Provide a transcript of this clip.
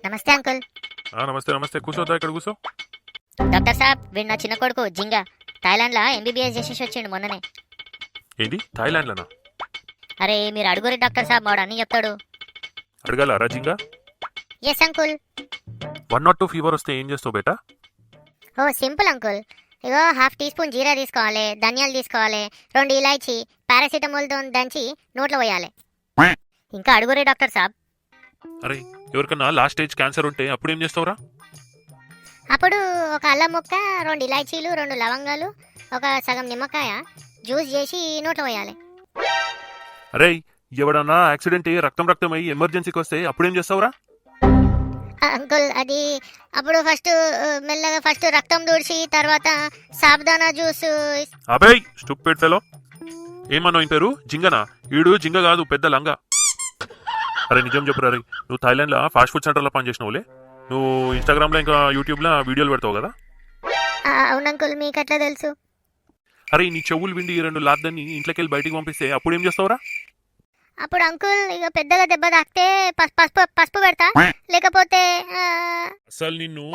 నమస్తే అంకుల్. నమస్తే నమస్తే, కూర్చోద్దా, ఇక్కడ కూర్చో. డాక్టర్ సాబ్, వీడు నా చిన్న కొడుకు జింగా. థాయిలాండ్లో ఎంబీబీఎస్ చేసేసి వచ్చిండు మొన్ననే. ఏంటి, థాయిలాండ్లోనా? అరే మీరు అడుగురి డాక్టర్ సాబ్, వాడు అన్నీ చెప్తాడు. అడగాల రాజింగా? Yes uncle. 102 ఫీవర్ వస్తే ఏం చేస్తావు బేటా? ఓ సింపుల్ అంకుల్. ఇగో హాఫ్ టీ స్పూన్ జీరా తీసుకోవాలి, ధనియాలు తీసుకోవాలి, 2 ఇలాచి పారాసిటమాల్తో దంచి నోట్లో పోయాలి. ఇంకా అడుగురి డాక్టర్ సాబ్. అరే ఎవరికన్నా లాస్ట్ స్టేజ్ క్యాన్సర్ ఉంటే అప్పుడు ఏం చేస్తావురా? అప్పుడు ఒక అల్లం ముక్క, 2 ఇలాచీలు, 2 లవంగాలు, ఒక సగం నిమ్మకాయ జ్యూస్ చేసి నోట్లో పోయాలి. అరే ఎవడన్నా యాక్సిడెంట్ అయ్యి రక్తం రక్తం అయ్యి ఎమర్జెన్సీకి వస్తే అప్పుడు ఏం చేస్తావురా? అంకుల్ అది అప్పుడు మెల్లగా రక్తం దూడ్చి తర్వాత సాబుదానా జ్యూస్. అబేయ్ స్టూపిడ్ ఫెలో, ఏమన్నా ఈ పేరు జింగనా? ఈడు జింగ కాదు, పెద్ద లంగా. అరే నిజం చెప్పురా, రే నువ్వు థాయిలాండ్లో ఫాస్ట్ ఫుడ్ సెంటర్లో పనిచేసినావులే. నువ్వు ఇన్స్టాగ్రామ్లో ఇంకా యూట్యూబ్లో వీడియోలు పెడతావు కదా? అవును అంకుల్, మీకు ఎట్లా తెలుసు? అరే నీ చెవులు విండి 2 లాద్దని ఇంట్లోకి వెళ్ళి బయటికి పంపిస్తే అప్పుడు ఏం చేస్తావురా? అప్పుడు అంకుల్ ఇక పెద్దగా దెబ్బ తాకితే పసుపు పెడతా, లేకపోతే అసలు నిన్ను